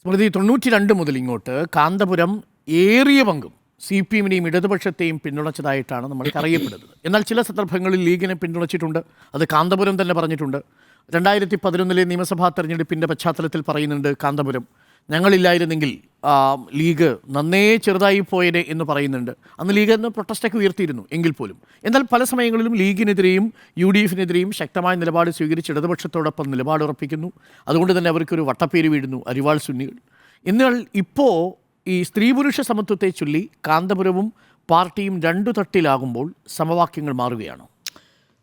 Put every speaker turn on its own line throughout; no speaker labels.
സ്മൃതി 92 മുതൽ ഇങ്ങോട്ട് കാന്തപുരം ഏറിയ പങ്കും CPM-നെയും ഇടതുപക്ഷത്തെയും പിന്തുണച്ചതായിട്ടാണ് നമ്മൾക്ക് അറിയപ്പെടുന്നത്. എന്നാൽ ചില സന്ദർഭങ്ങളിൽ ലീഗിനെ പിന്തുണച്ചിട്ടുണ്ട്. അത് കാന്തപുരം തന്നെ പറഞ്ഞിട്ടുണ്ട്. 2011 നിയമസഭാ തെരഞ്ഞെടുപ്പിൻ്റെ പശ്ചാത്തലത്തിൽ പറയുന്നുണ്ട് കാന്തപുരം, ഞങ്ങളില്ലായിരുന്നെങ്കിൽ ലീഗ് നന്നേ ചെറുതായി പോയനെ എന്ന് പറയുന്നുണ്ട്. അന്ന് ലീഗ് എന്ന് പ്രൊട്ടസ്റ്റൊക്കെ ഉയർത്തിയിരുന്നു എങ്കിൽ പോലും. എന്നാൽ പല സമയങ്ങളിലും ലീഗിനെതിരെയും UDF-നെതിരെയും ശക്തമായ നിലപാട് സ്വീകരിച്ച് ഇടതുപക്ഷത്തോടൊപ്പം നിലപാട് ഉറപ്പിക്കുന്നു. അതുകൊണ്ട് തന്നെ അവർക്കൊരു വട്ടപ്പേര് വീഴുന്നു, അരിവാൾ സുന്നികൾ. എന്നാൽ ഇപ്പോൾ ഈ സ്ത്രീ പുരുഷ സമത്വത്തെ ചൊല്ലി കാന്തപുരവും പാർട്ടിയും രണ്ടു തട്ടിലാകുമ്പോൾ സമവാക്യങ്ങൾ മാറുകയാണോ?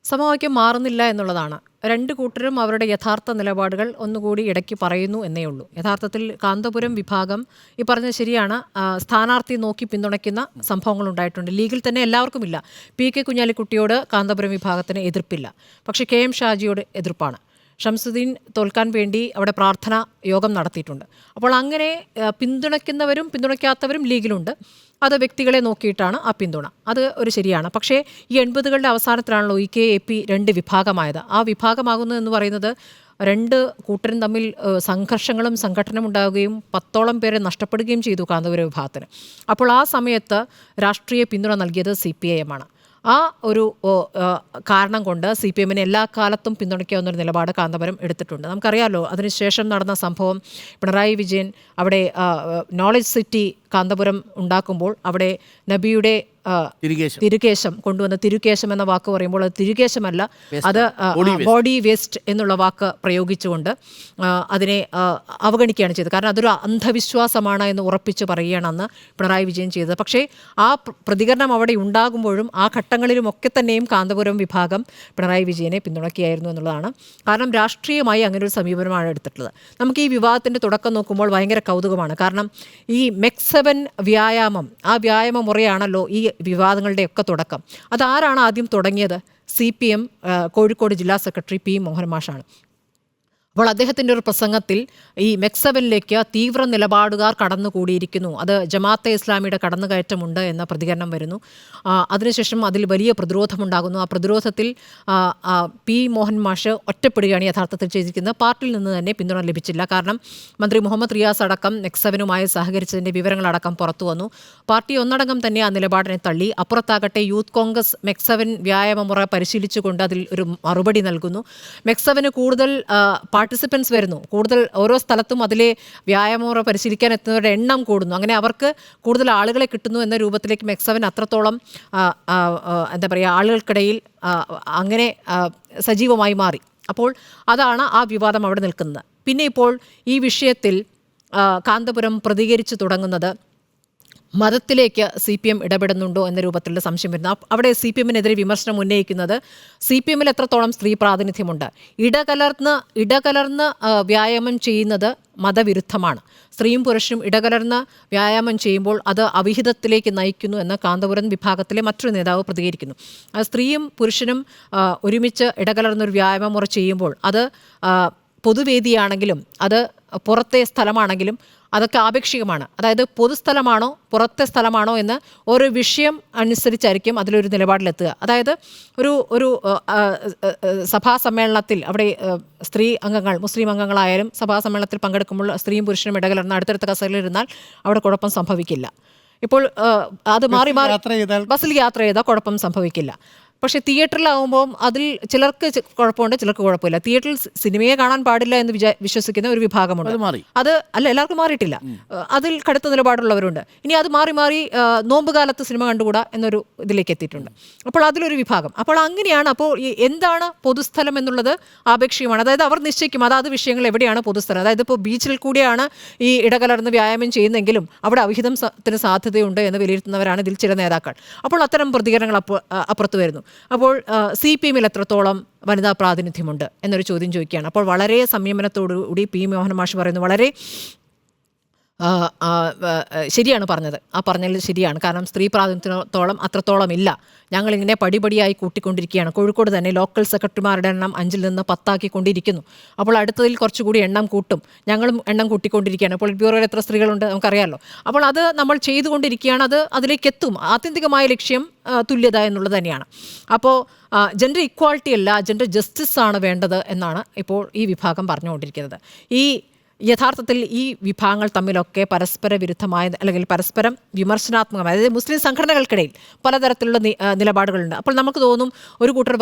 സമവാക്യം മാറുന്നില്ല എന്നുള്ളതാണ്. രണ്ട് കൂട്ടരും അവരുടെ യഥാർത്ഥ നിലപാടുകൾ ഒന്നുകൂടി ഇടയ്ക്ക് പറയുന്നു എന്നേ ഉള്ളൂ. യഥാർത്ഥത്തിൽ കാന്തപുരം വിഭാഗം ഈ പറഞ്ഞത് ശരിയാണ്, സ്ഥാനാർത്ഥി നോക്കി പിന്തുണയ്ക്കുന്ന സംഭവങ്ങൾ ഉണ്ടായിട്ടുണ്ട്. ലീഗിൽ തന്നെ എല്ലാവർക്കുമില്ല. PK കുഞ്ഞാലിക്കുട്ടിയോട് കാന്തപുരം വിഭാഗത്തിന് എതിർപ്പില്ല. പക്ഷേ KM ഷാജിയോട് എതിർപ്പാണ്. ഷംസുദ്ദീൻ തോൽക്കാൻ വേണ്ടി അവിടെ പ്രാർത്ഥന യോഗം നടത്തിയിട്ടുണ്ട്. അപ്പോൾ അങ്ങനെ പിന്തുണയ്ക്കുന്നവരും പിന്തുണയ്ക്കാത്തവരും ലീഗിലുണ്ട്. അത് വ്യക്തികളെ നോക്കിയിട്ടാണ് ആ പിന്തുണ. അത് ഒരു ശരിയാണ്. പക്ഷേ ഈ 80കളുടെ അവസാനത്തിലാണല്ലോ EK-AP രണ്ട് വിഭാഗമായത്. ആ വിഭാഗമാകുന്നു എന്ന് പറയുന്നത് രണ്ട് കൂട്ടരും തമ്മിൽ സംഘർഷങ്ങളും സംഘടനയും ഉണ്ടാവുകയും 10ഓളം പേരെ നഷ്ടപ്പെടുകയും ചെയ്തു കാന്തപുരം വിഭാഗത്തിന്. അപ്പോൾ ആ സമയത്ത് രാഷ്ട്രീയ പിന്തുണ നൽകിയത് CPIM ആണ്. ആ ഒരു കാരണം കൊണ്ട് CPM-നെ എല്ലാ കാലത്തും പിന്തുണയ്ക്കാവുന്നൊരു നിലപാട് കാന്തപുരം എടുത്തിട്ടുണ്ട്. നമുക്കറിയാമല്ലോ, അതിനുശേഷം നടന്ന സംഭവം പിണറായി വിജയൻ അവിടെ നോളജ് സിറ്റി കാന്തപുരം ഉണ്ടാക്കുമ്പോൾ അവിടെ നബിയുടെ തിരുകേശം കൊണ്ടുവന്ന തിരുകേശം എന്ന വാക്ക് പറയുമ്പോൾ അത് തിരുകേശമല്ല, അത് ബോഡി വേസ്റ്റ് എന്നുള്ള വാക്ക് പ്രയോഗിച്ചുകൊണ്ട് അതിനെ അവഗണിക്കുകയാണ് ചെയ്തത്. കാരണം അതൊരു അന്ധവിശ്വാസമാണ് എന്ന് ഉറപ്പിച്ച് പറയുകയാണ് അന്ന് പിണറായി വിജയൻ ചെയ്തത്. പക്ഷേ ആ പ്രതികരണം അവിടെ ഉണ്ടാകുമ്പോഴും ആ ഘട്ടങ്ങളിലുമൊക്കെ തന്നെയും കാന്തപുരം വിഭാഗം പിണറായി വിജയനെ പിന്തുണയ്ക്കുകയായിരുന്നു എന്നുള്ളതാണ്. കാരണം രാഷ്ട്രീയമായി അങ്ങനെ ഒരു സമീപനമാണ് എടുത്തിട്ടുള്ളത്. നമുക്ക് ഈ വിവാദത്തിൻ്റെ തുടക്കം നോക്കുമ്പോൾ ഭയങ്കര കൗതുകമാണ്. കാരണം ഈ MEC-7 വ്യായാമം, ആ വ്യായാമ മുറയാണല്ലോ ഈ വിവാദങ്ങളുടെയൊക്കെ തുടക്കം. അതാരാണ് ആദ്യം തുടങ്ങിയത്? CPM കോഴിക്കോട് ജില്ലാ സെക്രട്ടറി P. മോഹൻ മാഷാണ്. അപ്പോൾ അദ്ദേഹത്തിൻ്റെ ഒരു പ്രസംഗത്തിൽ ഈ MEC-7-ലേക്ക് തീവ്ര നിലപാടുകാർ കടന്നുകൂടിയിരിക്കുന്നു, അത് ജമാഅത്തെ ഇസ്ലാമിയുടെ കടന്നുകയറ്റമുണ്ട് എന്ന പ്രതികരണം വരുന്നു. അതിനുശേഷം അതിൽ വലിയ പ്രതിരോധമുണ്ടാകുന്നു. ആ പ്രതിരോധത്തിൽ P. മോഹൻ മാഷ് ഒറ്റപ്പെടുകയാണ് യഥാർത്ഥത്തിൽ ചെയ്തിരിക്കുന്നത്. പാർട്ടിയിൽ നിന്ന് തന്നെ പിന്തുണ ലഭിച്ചില്ല. കാരണം മന്ത്രി മുഹമ്മദ് റിയാസ് അടക്കം MEC-7-നുമായി സഹകരിച്ചതിൻ്റെ വിവരങ്ങളടക്കം പുറത്തു വന്നു. പാർട്ടി ഒന്നടങ്കം തന്നെ ആ നിലപാടിനെ തള്ളി. അപ്പുറത്താകട്ടെ യൂത്ത് കോൺഗ്രസ് MEC-7 വ്യായാമമുറ പരിശീലിച്ചുകൊണ്ട് അതിൽ ഒരു മറുപടി നൽകുന്നു. MEC-7-ന് കൂടുതൽ പാർട്ടിസിപ്പൻസ് വരുന്നു, കൂടുതൽ ഓരോ സ്ഥലത്തും അതിലെ വ്യായാമമുറ പരിശീലിക്കാൻ എത്തുന്നവരുടെ എണ്ണം കൂടുന്നു. അങ്ങനെ അവർക്ക് കൂടുതൽ ആളുകളെ കിട്ടുന്നു എന്ന രൂപത്തിലേക്ക് MEC-7 അത്രത്തോളം എന്താ പറയുക, ആളുകൾക്കിടയിൽ അങ്ങനെ സജീവമായി മാറി. അപ്പോൾ അതാണ് ആ വിവാദം അവിടെ നിൽക്കുന്നത്. പിന്നെ ഇപ്പോൾ ഈ വിഷയത്തിൽ കാന്തപുരം പ്രതികരിച്ചു തുടങ്ങുന്നത് മതത്തിലേക്ക് CPM ഇടപെടുന്നുണ്ടോ എന്ന രൂപത്തിലുള്ള സംശയം വരുന്നു. അവിടെ CPM-നെതിരെ വിമർശനം ഉന്നയിക്കുന്നത് CPM-ൽ എത്രത്തോളം സ്ത്രീ പ്രാതിനിധ്യമുണ്ട്, ഇടകലർന്ന് വ്യായാമം ചെയ്യുന്നത് മതവിരുദ്ധമാണ്. സ്ത്രീയും പുരുഷനും ഇടകലർന്ന് വ്യായാമം ചെയ്യുമ്പോൾ അത് അവിഹിതത്തിലേക്ക് നയിക്കുന്നു എന്ന് കാന്തപുരം വിഭാഗത്തിലെ മറ്റൊരു നേതാവ് പ്രതികരിക്കുന്നു. സ്ത്രീയും പുരുഷനും ഒരുമിച്ച് ഇടകലർന്നൊരു വ്യായാമമുറ ചെയ്യുമ്പോൾ അത് പൊതുവേദിയാണെങ്കിലും അത് പുറത്തെ സ്ഥലമാണെങ്കിലും അതൊക്കെ ആപേക്ഷികമാണ്. അതായത് പൊതുസ്ഥലമാണോ പുറത്തെ സ്ഥലമാണോ എന്ന് ഓരോ വിഷയം അനുസരിച്ചായിരിക്കും അതിലൊരു നിലപാടിലെത്തുക. അതായത് ഒരു സഭാ സമ്മേളനത്തിൽ അവിടെ സ്ത്രീ അംഗങ്ങൾ, മുസ്ലിം അംഗങ്ങളായാലും സഭാ സമ്മേളനത്തിൽ പങ്കെടുക്കുമ്പോൾ സ്ത്രീയും പുരുഷനും ഇടകലർന്ന് അടുത്തടുത്ത കസേരയിലിരുന്നാൽ അവിടെ കുഴപ്പം സംഭവിക്കില്ല. ഇപ്പോൾ അത് മാറി ബസ്സിൽ യാത്ര ചെയ്താൽ കുഴപ്പം സംഭവിക്കില്ല. പക്ഷേ തിയേറ്ററിലാവുമ്പോൾ അതിൽ ചിലർക്ക് കുഴപ്പമുണ്ട്, ചിലർക്ക് കുഴപ്പമില്ല. തിയേറ്ററിൽ സിനിമയെ കാണാൻ പാടില്ല എന്ന് വിശ്വസിക്കുന്ന ഒരു വിഭാഗമുണ്ട്. അത് അല്ല, എല്ലാവർക്കും മാറിയിട്ടില്ല. അതിൽ കടുത്ത നിലപാടുള്ളവരുണ്ട്. ഇനി അത് മാറി നോമ്പ് കാലത്ത് സിനിമ കണ്ടുകൂടാ എന്നൊരു ഇതിലേക്ക് എത്തിയിട്ടുണ്ട്. അപ്പോൾ അതിലൊരു വിഭാഗം. അപ്പോൾ അങ്ങനെയാണ്. അപ്പോൾ എന്താണ് പൊതുസ്ഥലം എന്നുള്ളത് ആപേക്ഷികമാണ്. അതായത് അവർ നിശ്ചയിക്കും അതാത് വിഷയങ്ങൾ എവിടെയാണ് പൊതുസ്ഥലം. അതായത് ഇപ്പോൾ ബീച്ചിൽ കൂടിയാണ് ഈ ഇടകലർന്ന് വ്യായാമം ചെയ്യുന്നെങ്കിലും അവിടെ അവിഹിതത്തിന് സാധ്യതയുണ്ട് എന്ന് വിലയിരുത്തുന്നവരാണ് ഇതിൽ ചില നേതാക്കൾ. അപ്പോൾ അത്തരം പ്രതികരണങ്ങൾ അപ്പുറത്ത് വരുന്നു. അപ്പോൾ CPM-ൽ എത്രത്തോളം വനിതാ പ്രാതിനിധ്യമുണ്ട് എന്നൊരു ചോദ്യം ചോദിക്കുകയാണ്. അപ്പോൾ വളരെ സംയമനത്തോടുകൂടി P. മോഹൻ മാഷ് പറയുന്നു, വളരെ ശരിയാണ് പറഞ്ഞത്. ആ പറഞ്ഞതിൽ ശരിയാണ്. കാരണം സ്ത്രീ പ്രാതിനിധ്യത്തോളം അത്രത്തോളം ഇല്ല. ഞങ്ങളിങ്ങനെ പടിപടിയായി കൂട്ടിക്കൊണ്ടിരിക്കുകയാണ്. കോഴിക്കോട് തന്നെ ലോക്കൽ സെക്രട്ടറിമാരുടെ എണ്ണം 5-ൽ നിന്ന് 10 കൊണ്ടിരിക്കുന്നു. അപ്പോൾ അടുത്തതിൽ കുറച്ചുകൂടി എണ്ണം കൂട്ടും. ഞങ്ങളും എണ്ണം കൂട്ടിക്കൊണ്ടിരിക്കുകയാണ്. ഇപ്പോൾ ബ്യൂറോയിൽ എത്ര സ്ത്രീകളുണ്ട് നമുക്കറിയാമല്ലോ. അപ്പോൾ അത് നമ്മൾ ചെയ്തുകൊണ്ടിരിക്കുകയാണ്. അത് അതിലേക്ക് എത്തും. ആത്യന്തികമായ ലക്ഷ്യം തുല്യത എന്നുള്ളത് തന്നെയാണ്. അപ്പോൾ ജെൻഡർ ഇക്വാളിറ്റി അല്ല, ജെൻഡർ ജസ്റ്റിസ് ആണ് വേണ്ടത് എന്നാണ് ഇപ്പോൾ ഈ വിഭാഗം പറഞ്ഞുകൊണ്ടിരിക്കുന്നത്. യഥാർത്ഥത്തിൽ ഈ വിഭാഗങ്ങൾ തമ്മിലൊക്കെ പരസ്പര വിരുദ്ധമായ അല്ലെങ്കിൽ പരസ്പരം വിമർശനാത്മകമായ, അതായത് മുസ്ലിം സംഘടനകൾക്കിടയിൽ പലതരത്തിലുള്ള നിലപാടുകളുണ്ട്. അപ്പോൾ നമുക്ക് തോന്നും ഒരു കൂട്ടർ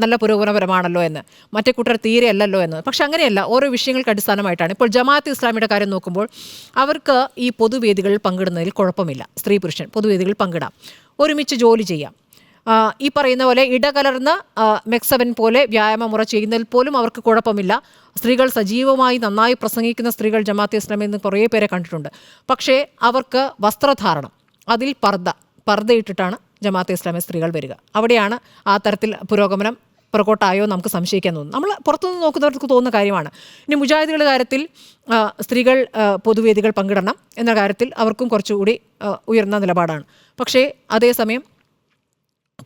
നല്ല പുരോഗമനപരമാണല്ലോ എന്ന്, മറ്റേ കൂട്ടർ തീരെ അല്ലല്ലോ എന്ന്. പക്ഷെ അങ്ങനെയല്ല, ഓരോ വിഷയങ്ങൾക്ക് അടിസ്ഥാനമായിട്ടാണ്. ഇപ്പോൾ ജമാഅത്ത് ഇസ്ലാമിയുടെ കാര്യം നോക്കുമ്പോൾ അവർക്ക് ഈ പൊതുവേദികളിൽ പങ്കിടുന്നതിൽ കുഴപ്പമില്ല. സ്ത്രീ പുരുഷൻ പൊതുവേദികളിൽ പങ്കിടാം, ഒരുമിച്ച് ജോലി ചെയ്യാം. ഈ പറയുന്ന പോലെ ഇടകലർന്ന് മെക്സവൻ പോലെ വ്യായാമമുറ ചെയ്യുന്നതിൽ പോലും അവർക്ക് കുഴപ്പമില്ല. സ്ത്രീകൾ സജീവമായി നന്നായി പ്രസംഗിക്കുന്ന സ്ത്രീകൾ ജമാഅത്തെ ഇസ്ലാമിൽ നിന്ന് കുറേ പേരെ കണ്ടിട്ടുണ്ട്. പക്ഷേ അവർക്ക് വസ്ത്രധാരണം, അതിൽ പർദ്ദയിട്ടിട്ടാണ് ജമാഅത്തെ ഇസ്ലാമി സ്ത്രീകൾ വരിക. അവിടെയാണ് ആ തരത്തിൽ പുരോഗമനം പുറകോട്ടായോ നമുക്ക് സംശയിക്കാൻ തോന്നുന്നു. നമ്മൾ പുറത്തുനിന്ന് നോക്കുന്നവർക്ക് തോന്നുന്ന കാര്യമാണ്. ഇനി മുജാഹിദുകളുടെ കാര്യത്തിൽ സ്ത്രീകൾ പൊതുവേദികൾ പങ്കിടണം എന്ന കാര്യത്തിൽ അവർക്കും കുറച്ചുകൂടി ഉയർന്ന നിലപാടാണ്. പക്ഷേ അതേസമയം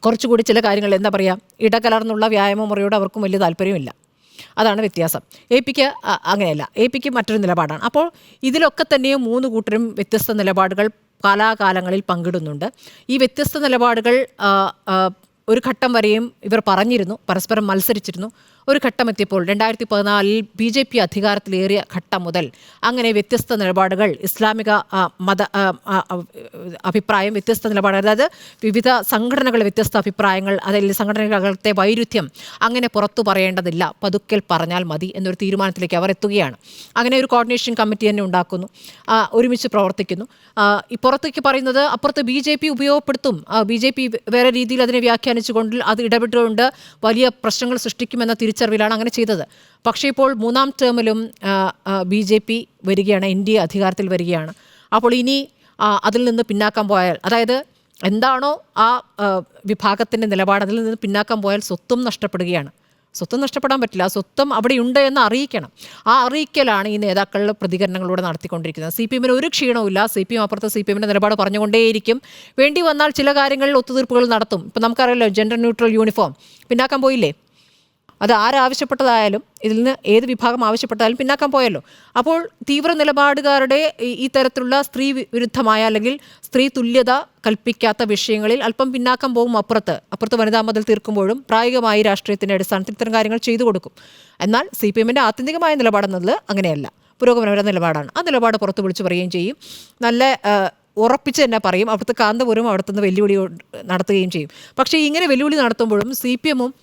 കുറച്ചുകൂടി ചില കാര്യങ്ങൾ എന്താ പറയുക, ഇടകലർന്നുള്ള വ്യായാമ മുറയോട് അവർക്കും വലിയ താല്പര്യമില്ല. അതാണ് വ്യത്യാസം. എ പിക്ക് അങ്ങനെയല്ല, എ പിക്ക് മറ്റൊരു നിലപാടാണ്. അപ്പോൾ ഇതിലൊക്കെ തന്നെയും മൂന്ന് കൂട്ടരും വ്യത്യസ്ത നിലപാടുകൾ കാലാകാലങ്ങളിൽ പങ്കിടുന്നുണ്ട്. ഈ വ്യത്യസ്ത നിലപാടുകൾ ഒരു ഘട്ടം വരെയും ഇവർ പറഞ്ഞിരുന്നു, പരസ്പരം മത്സരിച്ചിരുന്നു. ഒരു ഘട്ടം എത്തിയപ്പോൾ 2014 BJP അധികാരത്തിലേറിയ ഘട്ടം മുതൽ അങ്ങനെ വ്യത്യസ്ത നിലപാടുകൾ, ഇസ്ലാമിക മത അഭിപ്രായം, വ്യത്യസ്ത നിലപാടുകൾ, അതായത് വിവിധ സംഘടനകൾ വ്യത്യസ്ത അഭിപ്രായങ്ങൾ, അതിൽ സംഘടനകളത്തെ വൈരുദ്ധ്യം അങ്ങനെ പുറത്തു പറയേണ്ടതില്ല, പതുക്കൽ പറഞ്ഞാൽ മതി എന്നൊരു തീരുമാനത്തിലേക്ക് അവർ എത്തുകയാണ്. അങ്ങനെ ഒരു കോർഡിനേഷൻ കമ്മിറ്റി തന്നെ ഉണ്ടാക്കുന്നു, ഒരുമിച്ച് പ്രവർത്തിക്കുന്നു. ഈ പുറത്തേക്ക് പറയുന്നത് അപ്പുറത്ത് BJP ഉപയോഗപ്പെടുത്തും, BJP വേറെ രീതിയിൽ അതിനെ വ്യാഖ്യാനിച്ചുകൊണ്ട് അത് ഇടപെട്ടുകൊണ്ട് വലിയ പ്രശ്നങ്ങൾ സൃഷ്ടിക്കുമെന്ന തിരിച്ചറിവിലാണ് അങ്ങനെ ചെയ്തത്. പക്ഷേ ഇപ്പോൾ മൂന്നാം ടേമിലും BJP വരികയാണ്, NDA അധികാരത്തിൽ വരികയാണ്. അപ്പോൾ ഇനി അതിൽ നിന്ന് പിന്നാക്കം പോയാൽ, അതായത് എന്താണോ ആ വിഭാഗത്തിൻ്റെ നിലപാട്, അതിൽ നിന്ന് പിന്നാക്കം പോയാൽ സ്വത്തും നഷ്ടപ്പെടുകയാണ്. സ്വത്തും നഷ്ടപ്പെടാൻ പറ്റില്ല, സ്വത്തും അവിടെയുണ്ട് എന്ന് അറിയിക്കണം. ആ അറിയിക്കലാണ് ഈ നേതാക്കളുടെ പ്രതികരണങ്ങളിലൂടെ നടത്തിക്കൊണ്ടിരിക്കുന്നത്. CPM ഒരു ക്ഷീണവുമില്ല. CPM അപ്പുറത്ത് CPM നിലപാട് പറഞ്ഞുകൊണ്ടേയിരിക്കും. വേണ്ടി വന്നാൽ ചില കാര്യങ്ങളിൽ ഒത്തുതീർപ്പുകൾ നടത്തും. ഇപ്പം നമുക്കറിയാലോ, ജെൻഡർ ന്യൂട്രൽ യൂണിഫോം പിന്നാക്കം പോയില്ലേ? അത് ആരാവശ്യപ്പെട്ടതായാലും, ഇതിൽ നിന്ന് ഏത് വിഭാഗം ആവശ്യപ്പെട്ടാലും പിന്നാക്കം പോയല്ലോ. അപ്പോൾ തീവ്ര നിലപാടുകാരുടെ ഈ തരത്തിലുള്ള സ്ത്രീ വിരുദ്ധമായ അല്ലെങ്കിൽ സ്ത്രീ തുല്യത കൽപ്പിക്കാത്ത വിഷയങ്ങളിൽ അല്പം പിന്നാക്കം പോകും. അപ്പുറത്ത് വനിതാ മതിൽ തീർക്കുമ്പോഴും പ്രായോഗികമായി രാഷ്ട്രീയത്തിൻ്റെ അടിസ്ഥാനത്തിൽ ഇത്തരം കാര്യങ്ങൾ ചെയ്തു കൊടുക്കും. എന്നാൽ CPMൻ്റെ ആത്യന്തികമായ നിലപാടെന്നത് അങ്ങനെയല്ല, പുരോഗമനപര നിലപാടാണ്. ആ നിലപാട് പുറത്ത് വിളിച്ചു പറയുകയും ചെയ്യും, നല്ല ഉറപ്പിച്ച് തന്നെ പറയും. അവിടുത്തെ കാന്തപുരം അവിടുത്തെ വെല്ലുവിളി നടത്തുകയും ചെയ്യും. പക്ഷേ ഇങ്ങനെ വെല്ലുവിളി നടത്തുമ്പോഴും CPMഉം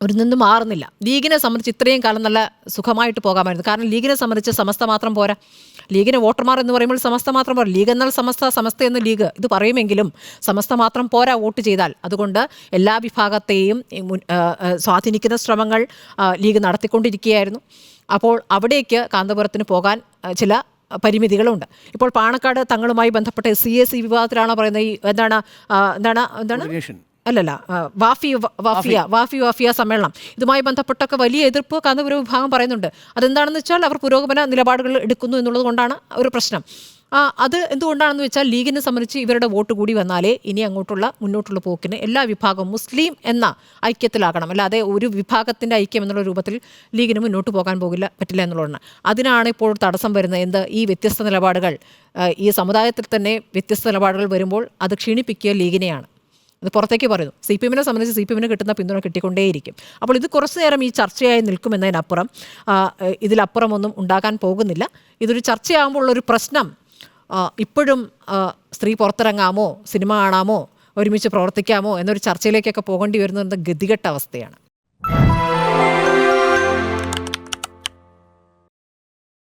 ഒരു നിന്ന് മാറുന്നില്ല. ലീഗിനെ സംബന്ധിച്ച് ഇത്രയും കാലം നല്ല സുഖമായിട്ട് പോകാമായിരുന്നു. കാരണം ലീഗിനെ സംബന്ധിച്ച് സമസ്ത മാത്രം പോരാ. ലീഗിന് വോട്ടർമാർ എന്ന് പറയുമ്പോൾ സമസ്ത മാത്രം പോരാ. ലീഗ് എന്നാൽ സമസ്ത എന്ന് ലീഗ് ഇത് പറയുമെങ്കിലും സമസ്ത മാത്രം പോരാ വോട്ട് ചെയ്താൽ. അതുകൊണ്ട് എല്ലാ വിഭാഗത്തെയും സ്വാധീനിക്കുന്ന ശ്രമങ്ങൾ ലീഗ് നടത്തിക്കൊണ്ടിരിക്കുകയായിരുന്നു. അപ്പോൾ അവിടേക്ക് കാന്തപുരത്തിന് പോകാൻ ചില പരിമിതികളുണ്ട്. ഇപ്പോൾ പാണക്കാട് തങ്ങളുമായി ബന്ധപ്പെട്ട SC വിവാദത്തിലാണോ പറയുന്നത്, ഈ എന്താണ് അല്ലല്ല വാഫിയ സമ്മേളനം, ഇതുമായി ബന്ധപ്പെട്ടൊക്കെ വലിയ എതിർപ്പ് കാന്തപുരം വിഭാഗം പറയുന്നുണ്ട്. അതെന്താണെന്ന് വെച്ചാൽ അവർ പുരോഗമന നിലപാടുകൾ എടുക്കുന്നു എന്നുള്ളത് കൊണ്ടാണ് ഒരു പ്രശ്നം. അത് എന്തുകൊണ്ടാണെന്ന് വെച്ചാൽ ലീഗിനെ സംബന്ധിച്ച് ഇവരുടെ വോട്ട് കൂടി വന്നാലേ ഇനി മുന്നോട്ടുള്ള പോക്കിന് എല്ലാ വിഭാഗവും മുസ്ലിം എന്ന ഐക്യത്തിലാകണം. അല്ലാതെ ഒരു വിഭാഗത്തിൻ്റെ ഐക്യം എന്നുള്ള രൂപത്തിൽ ലീഗിന് മുന്നോട്ട് പോകാൻ പറ്റില്ല എന്നുള്ളതാണ്. അതിനാണ് ഇപ്പോൾ തടസ്സം വരുന്നത്. ഈ വ്യത്യസ്ത നിലപാടുകൾ, ഈ സമുദായത്തിൽ തന്നെ വ്യത്യസ്ത നിലപാടുകൾ വരുമ്പോൾ അത് ക്ഷീണിപ്പിക്കുക ലീഗിനെയാണ്. അത് പുറത്തേക്ക് പറയുന്നു. CPMനെ സംബന്ധിച്ച് CPMന് കിട്ടുന്ന പിന്തുണ കിട്ടിക്കൊണ്ടേയിരിക്കും. അപ്പോൾ ഇത് കുറച്ചു നേരം ഈ ചർച്ചയായി നിൽക്കുമെന്നതിനപ്പുറം ഇതിലപ്പുറമൊന്നും ഉണ്ടാകാൻ പോകുന്നില്ല. ഇതൊരു ചർച്ചയാകുമ്പോൾ ഉള്ളൊരു പ്രശ്നം, ഇപ്പോഴും സ്ത്രീ പുറത്തിറങ്ങാമോ, സിനിമ കാണാമോ, ഒരുമിച്ച് പ്രവർത്തിക്കാമോ എന്നൊരു ചർച്ചയിലേക്കൊക്കെ പോകേണ്ടി വരുന്നത് ഗതികെട്ട അവസ്ഥയാണ്.